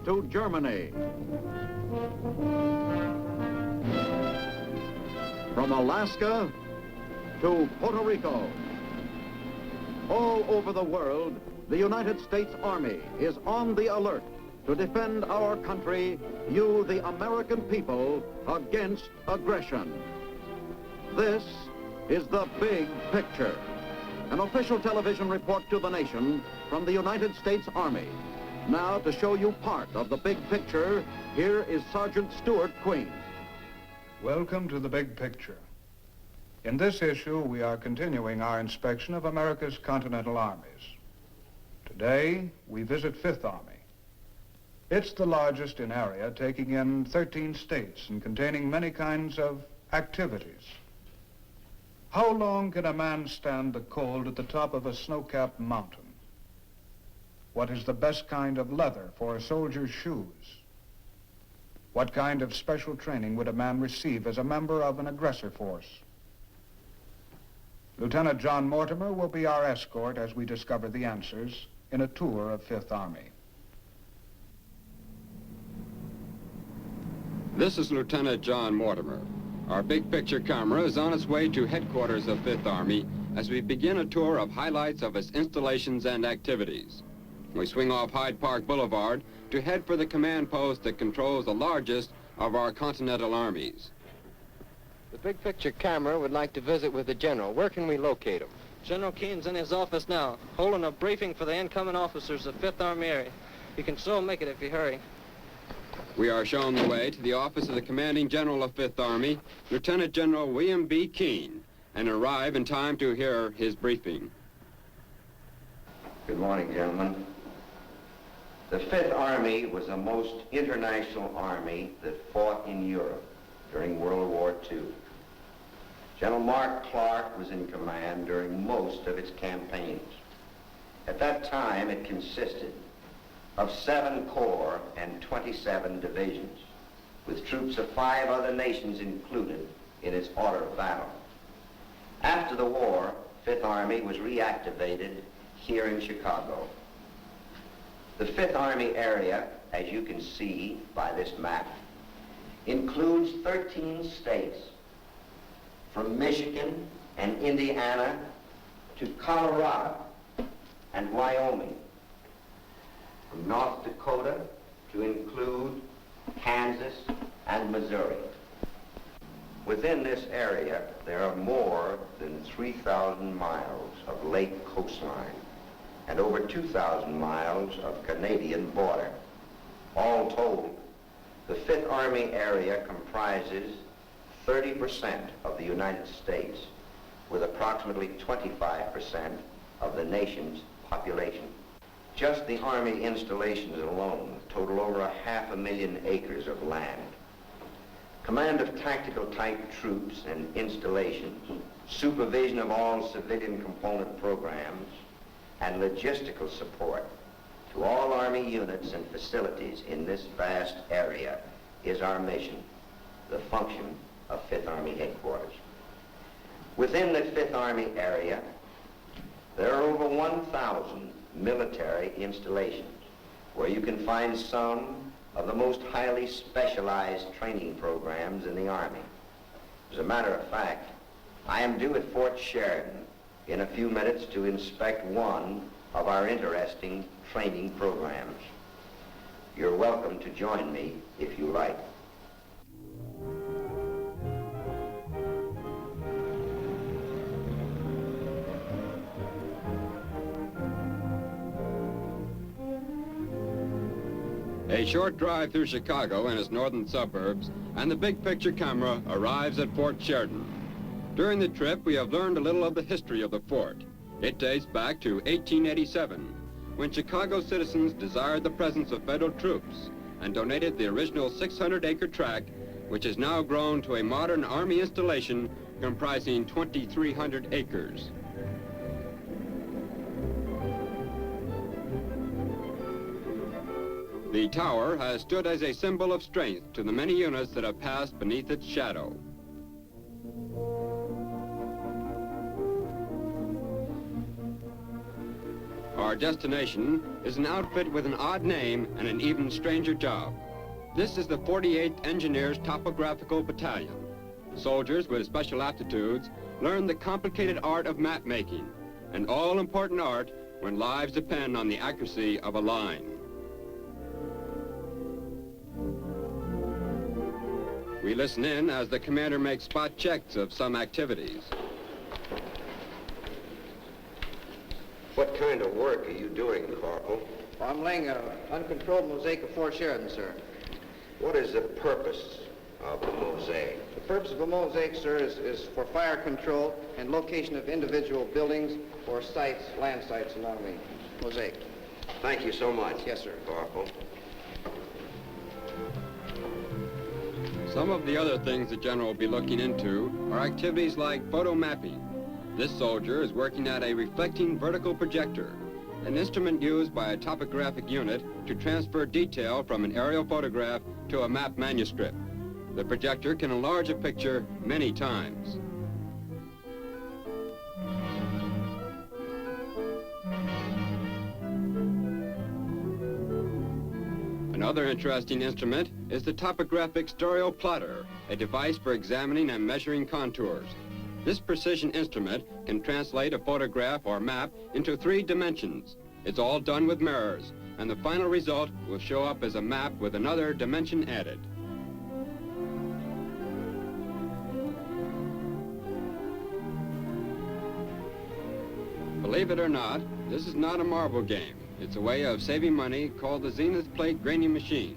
to Germany. From Alaska to Puerto Rico. All over the world, the United States Army is on the alert to defend our country, you, the American people, against aggression. This is the big picture. An official television report to the nation from the United States Army. Now, to show you part of the big picture, here is Sergeant Stuart Queen. Welcome to the big picture. In this issue, we are continuing our inspection of America's continental armies. Today, we visit Fifth Army. It's the largest in area, taking in 13 states and containing many kinds of activities. How long can a man stand the cold at the top of a snow-capped mountain? What is the best kind of leather for a soldier's shoes? What kind of special training would a man receive as a member of an aggressor force? Lieutenant John Mortimer will be our escort as we discover the answers in a tour of Fifth Army. This is Lieutenant John Mortimer. Our big picture camera is on its way to headquarters of Fifth Army as we begin a tour of highlights of its installations and activities. We swing off Hyde Park Boulevard to head for the command post that controls the largest of our continental armies. The big picture camera would like to visit with the general. Where can we locate him? General Keene's in his office now, holding a briefing for the incoming officers of Fifth Army area. You can so make it if you hurry. We are shown the way to the office of the commanding general of Fifth Army, Lieutenant General William B. Keene, and arrive in time to hear his briefing. Good morning, gentlemen. The Fifth Army was the most international army that fought in Europe during World War II. General Mark Clark was in command during most of its campaigns. At that time, it consisted of 7 corps and 27 divisions, with troops of 5 other nations included in its order of battle. After the war, Fifth Army was reactivated here in Chicago. The Fifth Army area, as you can see by this map, includes 13 states, from Michigan and Indiana to Colorado and Wyoming, from North Dakota to include Kansas and Missouri. Within this area, there are more than 3,000 miles of lake coastline and over 2,000 miles of Canadian border. All told, the Fifth Army area comprises 30% of the United States, with approximately 25% of the nation's population. Just the Army installations alone total over 500,000 acres of land. Command of tactical type troops and installations, supervision of all civilian component programs, and logistical support to all Army units and facilities in this vast area is our mission, the function of Fifth Army headquarters. Within the Fifth Army area, there are over 1,000 military installations where you can find some of the most highly specialized training programs in the Army. As a matter of fact, I am due at Fort Sheridan in a few minutes to inspect one of our interesting training programs. You're welcome to join me if you like. A short drive through Chicago and its northern suburbs, and the big picture camera arrives at Fort Sheridan. During the trip, we have learned a little of the history of the fort. It dates back to 1887, when Chicago citizens desired the presence of federal troops and donated the original 600-acre tract, which has now grown to a modern Army installation comprising 2,300 acres. The tower has stood as a symbol of strength to the many units that have passed beneath its shadow. Our destination is an outfit with an odd name and an even stranger job. This is the 48th Engineers Topographical Battalion. Soldiers with special aptitudes learn the complicated art of map making, an all-important art when lives depend on the accuracy of a line. We listen in as the commander makes spot checks of some activities. What kind of work are you doing, Corporal? I'm laying an uncontrolled mosaic of Fort Sheridan, sir. What is the purpose of the mosaic? The purpose of a mosaic, sir, is for fire control and location of individual buildings or sites, land sites along the mosaic. Thank you so much. Yes, sir. Corporal. Some of the other things the General will be looking into are activities like photo mapping. This soldier is working at a reflecting vertical projector, an instrument used by a topographic unit to transfer detail from an aerial photograph to a map manuscript. The projector can enlarge a picture many times. Another interesting instrument is the topographic stereo plotter, a device for examining and measuring contours. This precision instrument can translate a photograph or map into 3 dimensions. It's all done with mirrors, and the final result will show up as a map with another dimension added. Believe it or not, this is not a marble game. It's a way of saving money called the Zenith plate graining machine.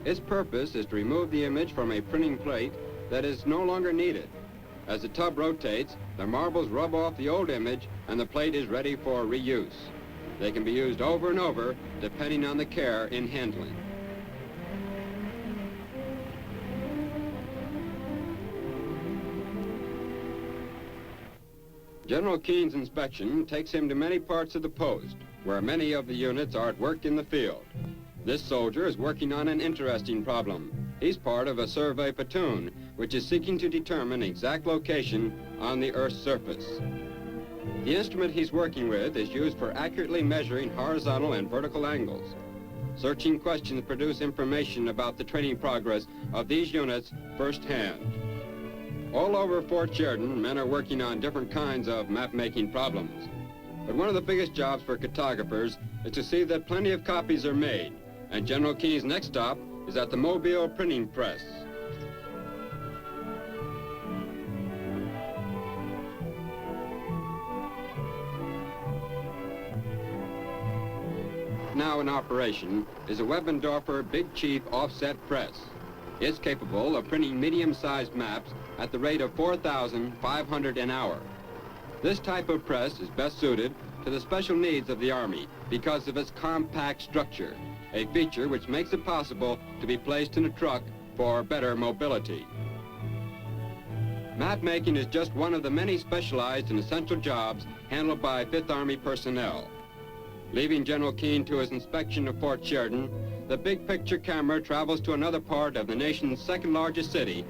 Its purpose is to remove the image from a printing plate that is no longer needed. As the tub rotates, the marbles rub off the old image and the plate is ready for reuse. They can be used over and over depending on the care in handling. General Keene's inspection takes him to many parts of the post, where many of the units are at work in the field. This soldier is working on an interesting problem. He's part of a survey platoon, which is seeking to determine exact location on the Earth's surface. The instrument he's working with is used for accurately measuring horizontal and vertical angles. Searching questions produce information about the training progress of these units firsthand. All over Fort Sheridan, men are working on different kinds of map-making problems. But one of the biggest jobs for cartographers is to see that plenty of copies are made, and General Keene's next stop is at the Mobile Printing Press. Now in operation is a Webendorfer Big Chief offset press. It's capable of printing medium-sized maps at the rate of 4,500 an hour. This type of press is best suited to the special needs of the Army because of its compact structure, a feature which makes it possible to be placed in a truck for better mobility. Map making is just one of the many specialized and essential jobs handled by 5th Army personnel. Leaving General Keene to his inspection of Fort Sheridan, the big picture camera travels to another part of the nation's second largest city,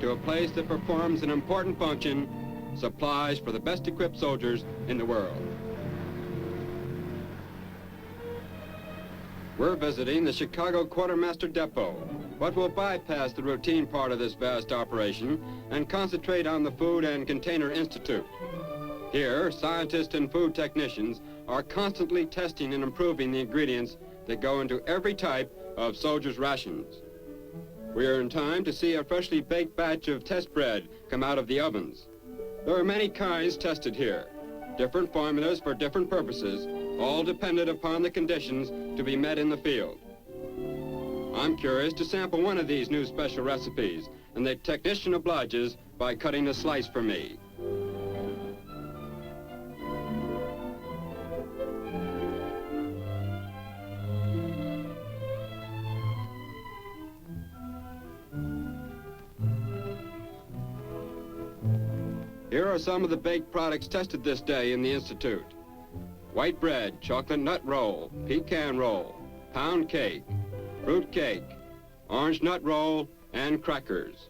to a place that performs an important function, supplies for the best equipped soldiers in the world. We're visiting the Chicago Quartermaster Depot, but we'll bypass the routine part of this vast operation and concentrate on the Food and Container Institute. Here, scientists and food technicians are constantly testing and improving the ingredients that go into every type of soldiers' rations. We are in time to see a freshly baked batch of test bread come out of the ovens. There are many kinds tested here, different formulas for different purposes, all dependent upon the conditions to be met in the field. I'm curious to sample one of these new special recipes, and the technician obliges by cutting a slice for me. Here are some of the baked products tested this day in the Institute. White bread, chocolate nut roll, pecan roll, pound cake, fruit cake, orange nut roll, and crackers.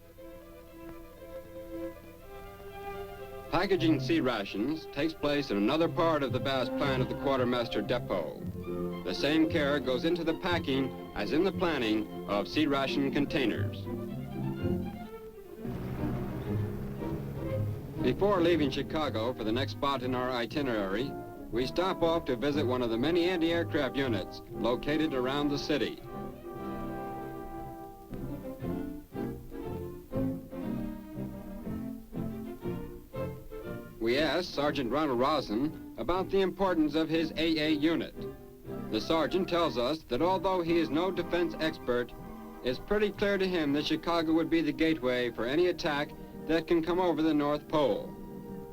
Packaging sea rations takes place in another part of the vast plant of the quartermaster depot. The same care goes into the packing as in the planning of sea ration containers. Before leaving Chicago for the next spot in our itinerary, we stop off to visit one of the many anti-aircraft units located around the city. We asked Sergeant Ronald Rosen about the importance of his AA unit. The sergeant tells us that although he is no defense expert, it's pretty clear to him that Chicago would be the gateway for any attack that can come over the North Pole.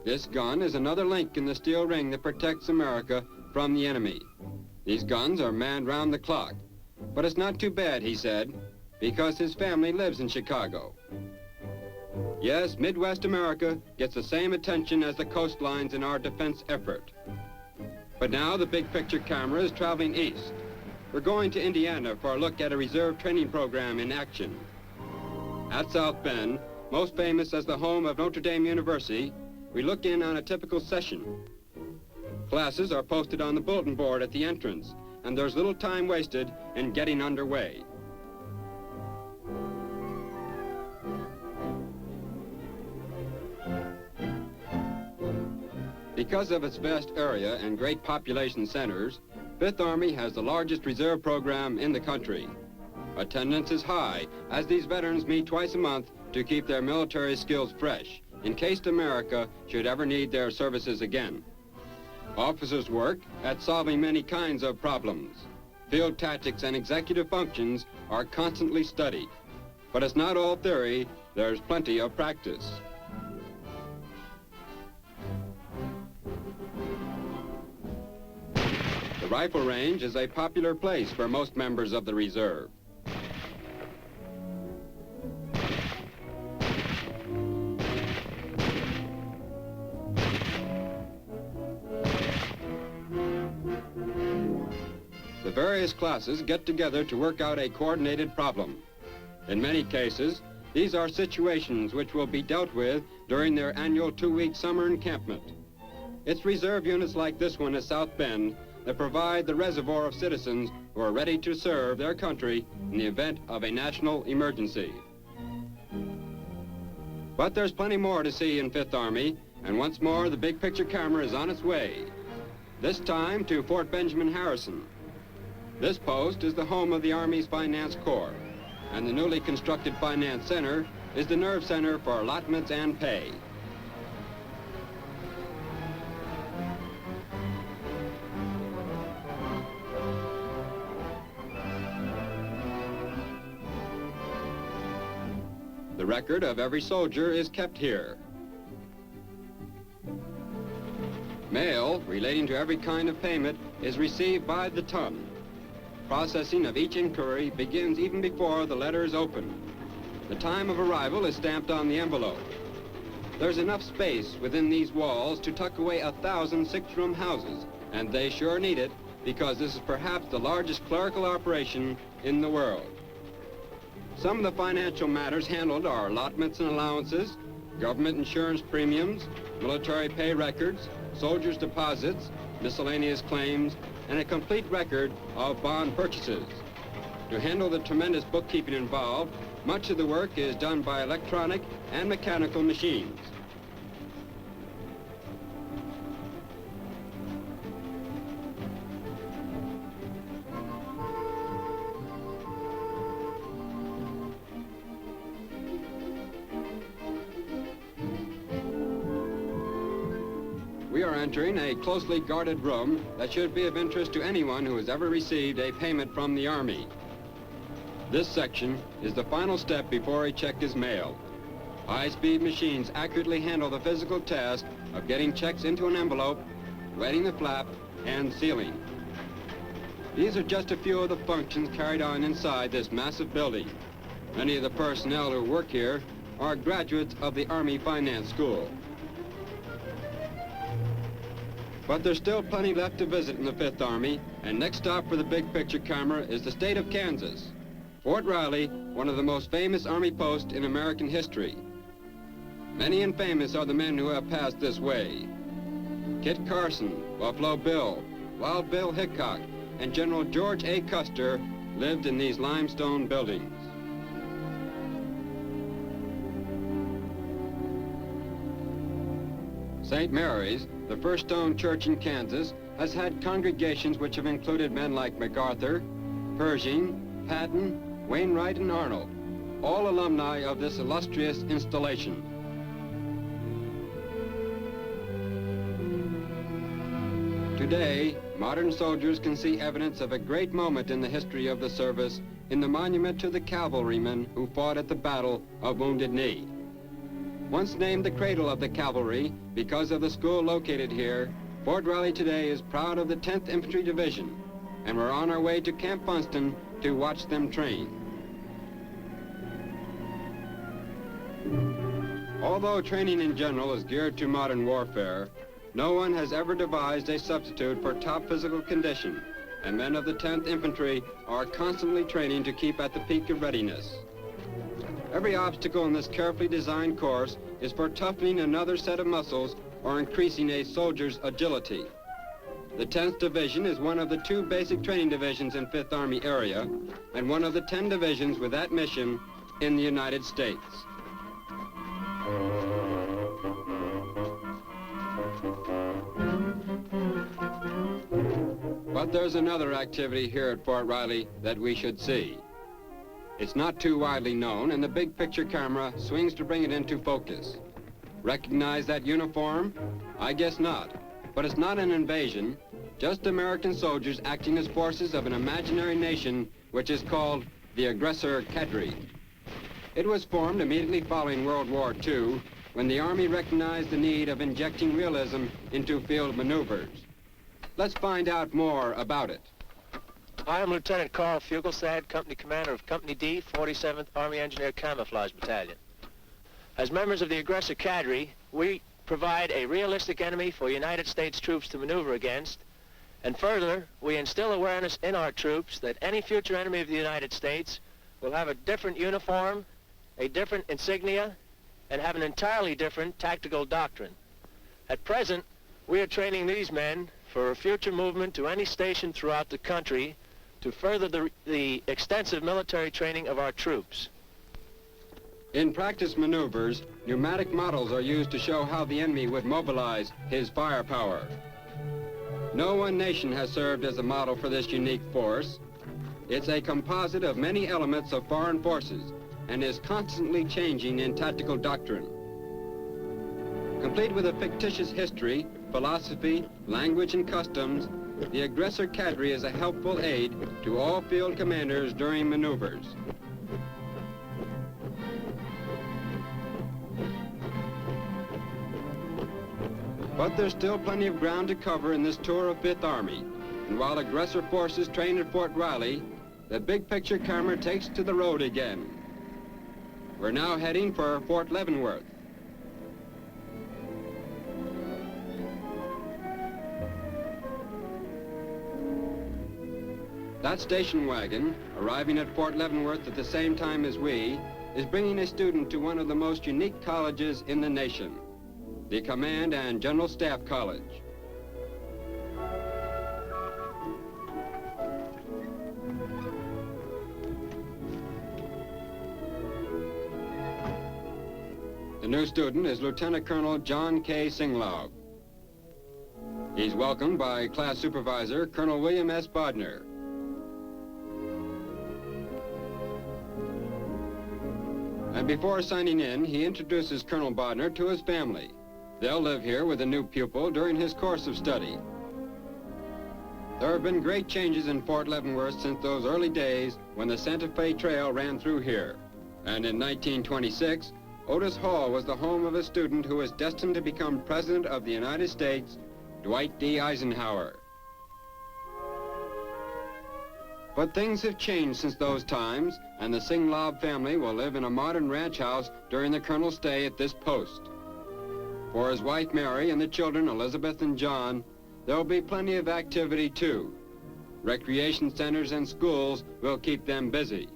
This gun is another link in the steel ring that protects America from the enemy. These guns are manned round the clock. But it's not too bad, he said, because his family lives in Chicago. Yes, Midwest America gets the same attention as the coastlines in our defense effort. But now the big picture camera is traveling east. We're going to Indiana for a look at a reserve training program in action. At South Bend, most famous as the home of Notre Dame University, we look in on a typical session. Classes are posted on the bulletin board at the entrance, and there's little time wasted in getting underway. Because of its vast area and great population centers, Fifth Army has the largest reserve program in the country. Attendance is high, as these veterans meet twice a month to keep their military skills fresh, in case America should ever need their services again. Officers work at solving many kinds of problems. Field tactics and executive functions are constantly studied. But it's not all theory, there's plenty of practice. The rifle range is a popular place for most members of the reserve. The various classes get together to work out a coordinated problem. In many cases, these are situations which will be dealt with during their annual 2-week summer encampment. It's reserve units like this one at South Bend that provide the reservoir of citizens who are ready to serve their country in the event of a national emergency. But there's plenty more to see in Fifth Army, and once more the big picture camera is on its way. This time to Fort Benjamin Harrison. This post is the home of the Army's Finance Corps, and the newly constructed Finance Center is the nerve center for allotments and pay. The record of every soldier is kept here. Mail relating to every kind of payment is received by the ton. Processing of each inquiry begins even before the letter is opened. The time of arrival is stamped on the envelope. There's enough space within these walls to tuck away 1,000 six-room houses, and they sure need it because this is perhaps the largest clerical operation in the world. Some of the financial matters handled are allotments and allowances, government insurance premiums, military pay records, soldiers' deposits, miscellaneous claims, and a complete record of bond purchases. To handle the tremendous bookkeeping involved, much of the work is done by electronic and mechanical machines. We are entering a closely guarded room that should be of interest to anyone who has ever received a payment from the Army. This section is the final step before a check is mailed. High-speed machines accurately handle the physical task of getting checks into an envelope, wetting the flap, and sealing. These are just a few of the functions carried on inside this massive building. Many of the personnel who work here are graduates of the Army Finance School. But there's still plenty left to visit in the Fifth Army, and next stop for the big picture camera is the state of Kansas. Fort Riley, one of the most famous Army posts in American history. Many and famous are the men who have passed this way. Kit Carson, Buffalo Bill, Wild Bill Hickok, and General George A. Custer lived in these limestone buildings. St. Mary's, the first stone church in Kansas, has had congregations which have included men like MacArthur, Pershing, Patton, Wainwright, and Arnold, all alumni of this illustrious installation. Today, modern soldiers can see evidence of a great moment in the history of the service in the monument to the cavalrymen who fought at the Battle of Wounded Knee. Once named the cradle of the cavalry because of the school located here, Fort Riley today is proud of the 10th Infantry Division, and we're on our way to Camp Funston to watch them train. Although training in general is geared to modern warfare, no one has ever devised a substitute for top physical condition, and men of the 10th Infantry are constantly training to keep at the peak of readiness. Every obstacle in this carefully designed course is for toughening another set of muscles or increasing a soldier's agility. The 10th Division is one of the 2 basic training divisions in 5th Army area and one of the 10 divisions with that mission in the United States. But there's another activity here at Fort Riley that we should see. It's not too widely known, and the big picture camera swings to bring it into focus. Recognize that uniform? I guess not. But it's not an invasion, just American soldiers acting as forces of an imaginary nation which is called the Aggressor Cadre. It was formed immediately following World War II when the Army recognized the need of injecting realism into field maneuvers. Let's find out more about it. I am Lieutenant Carl Fugelsad, Company Commander of Company D, 47th Army Engineer Camouflage Battalion. As members of the Aggressor Cadre, we provide a realistic enemy for United States troops to maneuver against, and further, we instill awareness in our troops that any future enemy of the United States will have a different uniform, a different insignia, and have an entirely different tactical doctrine. At present, we are training these men for a future movement to any station throughout the country to further the extensive military training of our troops. In practice maneuvers, pneumatic models are used to show how the enemy would mobilize his firepower. No one nation has served as a model for this unique force. It's a composite of many elements of foreign forces and is constantly changing in tactical doctrine. Complete with a fictitious history, philosophy, language, and customs, the Aggressor Cadre is a helpful aid to all field commanders during maneuvers. But there's still plenty of ground to cover in this tour of 5th Army. And while Aggressor forces train at Fort Riley, the big picture camera takes to the road again. We're now heading for Fort Leavenworth. That station wagon, arriving at Fort Leavenworth at the same time as we, is bringing a student to one of the most unique colleges in the nation, the Command and General Staff College. The new student is Lieutenant Colonel John K. Singlaub. He's welcomed by Class Supervisor Colonel William S. Bodner. And before signing in, he introduces Colonel Bodner to his family. They'll live here with the new pupil during his course of study. There have been great changes in Fort Leavenworth since those early days when the Santa Fe Trail ran through here. And in 1926, Otis Hall was the home of a student who was destined to become President of the United States, Dwight D. Eisenhower. But things have changed since those times, and the Singlaub family will live in a modern ranch house during the colonel's stay at this post. For his wife Mary and the children Elizabeth and John, there will be plenty of activity too. Recreation centers and schools will keep them busy.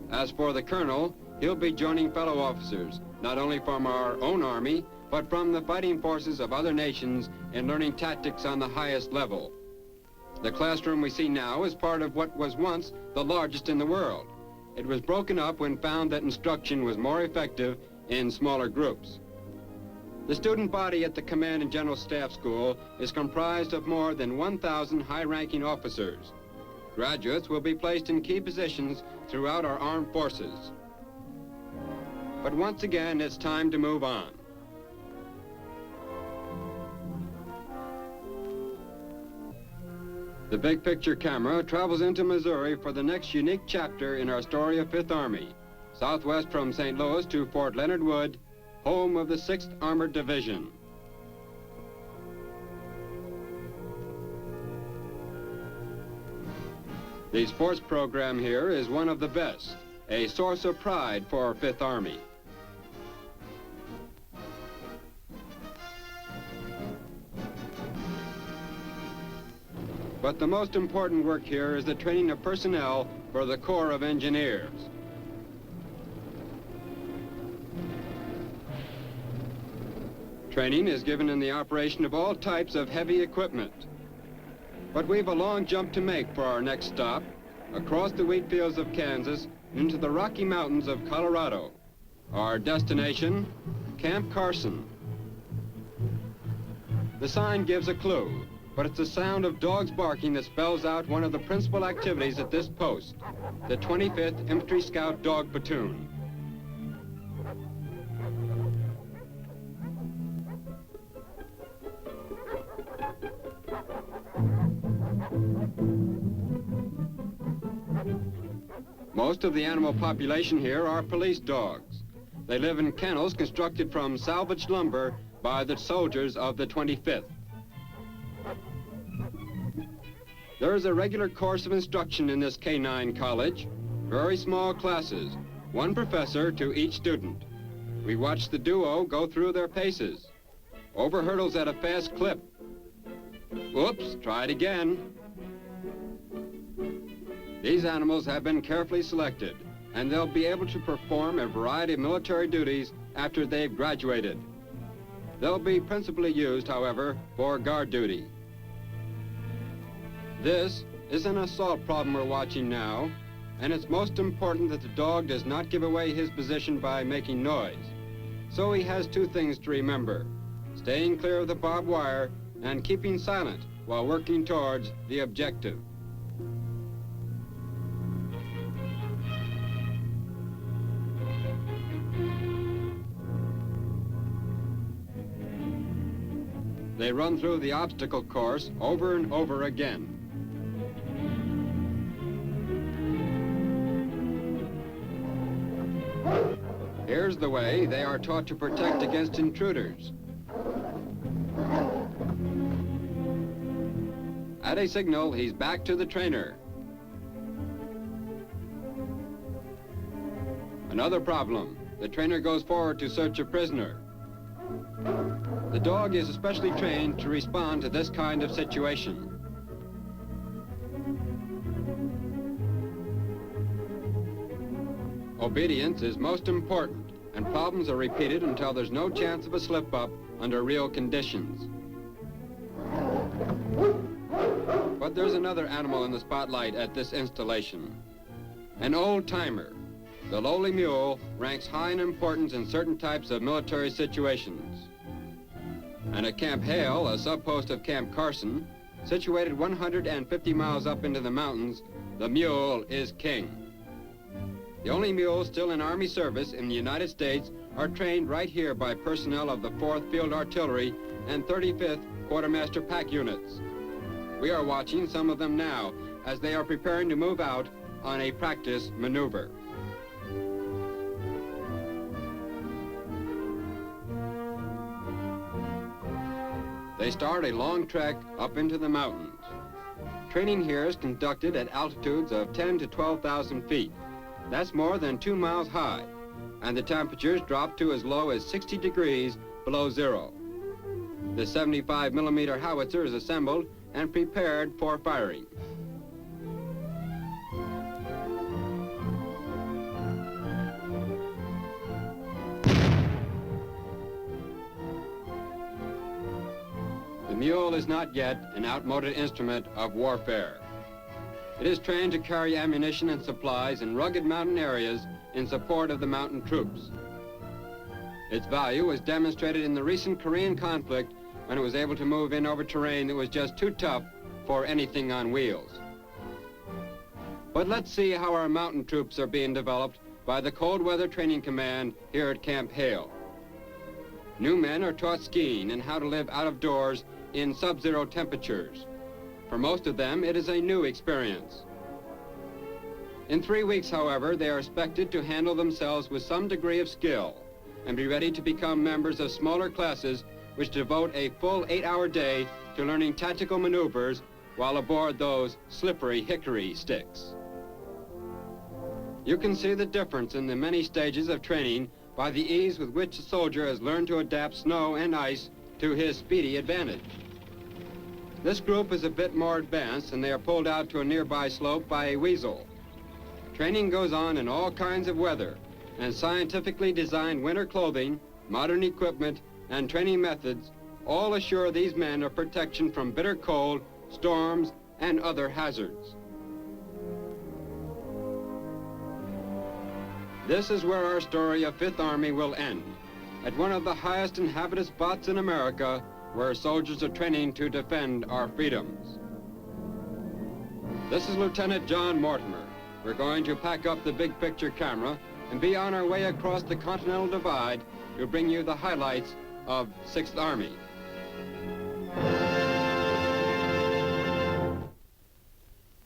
As for the colonel, he'll be joining fellow officers not only from our own Army, but from the fighting forces of other nations in learning tactics on the highest level. The classroom we see now is part of what was once the largest in the world. It was broken up when found that instruction was more effective in smaller groups. The student body at the Command and General Staff School is comprised of more than 1,000 high-ranking officers. Graduates will be placed in key positions throughout our armed forces. But once again, it's time to move on. The big picture camera travels into Missouri for the next unique chapter in our story of 5th Army, southwest from St. Louis to Fort Leonard Wood, home of the 6th Armored Division. The sports program here is one of the best, a source of pride for our 5th Army. But the most important work here is the training of personnel for the Corps of Engineers. Training is given in the operation of all types of heavy equipment. But we've a long jump to make for our next stop, across the wheat fields of Kansas into the Rocky Mountains of Colorado. Our destination, Camp Carson. The sign gives a clue, but it's the sound of dogs barking that spells out one of the principal activities at this post, the 25th Infantry Scout Dog Platoon. Most of the animal population here are police dogs. They live in kennels constructed from salvaged lumber by the soldiers of the 25th. There is a regular course of instruction in this K-9 college, very small classes, one professor to each student. We watch the duo go through their paces, over hurdles at a fast clip. Oops, try it again. These animals have been carefully selected, and they'll be able to perform a variety of military duties after they've graduated. They'll be principally used, however, for guard duty. This is an assault problem we're watching now, and it's most important that the dog does not give away his position by making noise. So he has two things to remember: staying clear of the barbed wire and keeping silent while working towards the objective. They run through the obstacle course over and over again. Here's the way they are taught to protect against intruders. At a signal, he's back to the trainer. Another problem. The trainer goes forward to search a prisoner. The dog is especially trained to respond to this kind of situation. Obedience is most important, and problems are repeated until there's no chance of a slip-up under real conditions. But there's another animal in the spotlight at this installation. An old-timer. The lowly mule ranks high in importance in certain types of military situations. And at Camp Hale, a sub-post of Camp Carson, situated 150 miles up into the mountains, the mule is king. The only mules still in Army service in the United States are trained right here by personnel of the 4th Field Artillery and 35th Quartermaster Pack Units. We are watching some of them now as they are preparing to move out on a practice maneuver. They start a long trek up into the mountains. Training here is conducted at altitudes of 10 to 12,000 feet. That's more than 2 miles high, and the temperatures drop to as low as 60 degrees below zero. The 75-millimeter howitzer is assembled and prepared for firing. mule is not yet an outmoded instrument of warfare. It is trained to carry ammunition and supplies in rugged mountain areas in support of the mountain troops. Its value was demonstrated in the recent Korean conflict when it was able to move in over terrain that was just too tough for anything on wheels. But let's see how our mountain troops are being developed by the Cold Weather Training Command here at Camp Hale. New men are taught skiing and how to live out of doors in sub-zero temperatures. For most of them, it is a new experience. In 3 weeks, however, they are expected to handle themselves with some degree of skill and be ready to become members of smaller classes which devote a full 8-hour day to learning tactical maneuvers while aboard those slippery hickory sticks. You can see the difference in the many stages of training by the ease with which the soldier has learned to adapt snow and ice to his speedy advantage. This group is a bit more advanced, and they are pulled out to a nearby slope by a weasel. Training goes on in all kinds of weather, and scientifically designed winter clothing, modern equipment, and training methods all assure these men of protection from bitter cold, storms, and other hazards. This is where our story of Fifth Army will end, at one of the highest inhabited spots in America, where soldiers are training to defend our freedoms. This is Lieutenant John Mortimer. We're going to pack up the big picture camera and be on our way across the Continental Divide to bring you the highlights of 6th Army.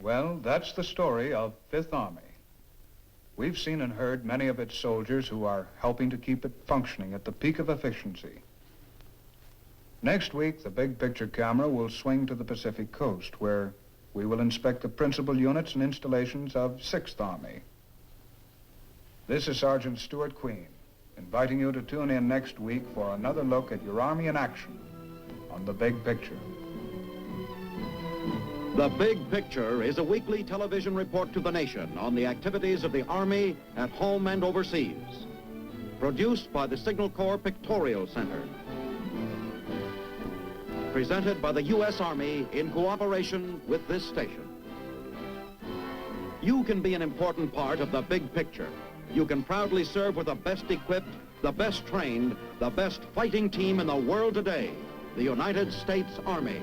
Well, that's the story of 5th Army. We've seen and heard many of its soldiers who are helping to keep it functioning at the peak of efficiency. Next week, the big picture camera will swing to the Pacific coast, where we will inspect the principal units and installations of 6th Army. This is Sergeant Stuart Queen, inviting you to tune in next week for another look at your Army in action on The Big Picture. The Big Picture is a weekly television report to the nation on the activities of the Army at home and overseas. Produced by the Signal Corps Pictorial Center. Presented by the U.S. Army in cooperation with this station. You can be an important part of the big picture. You can proudly serve with the best equipped, the best trained, the best fighting team in the world today, the United States Army.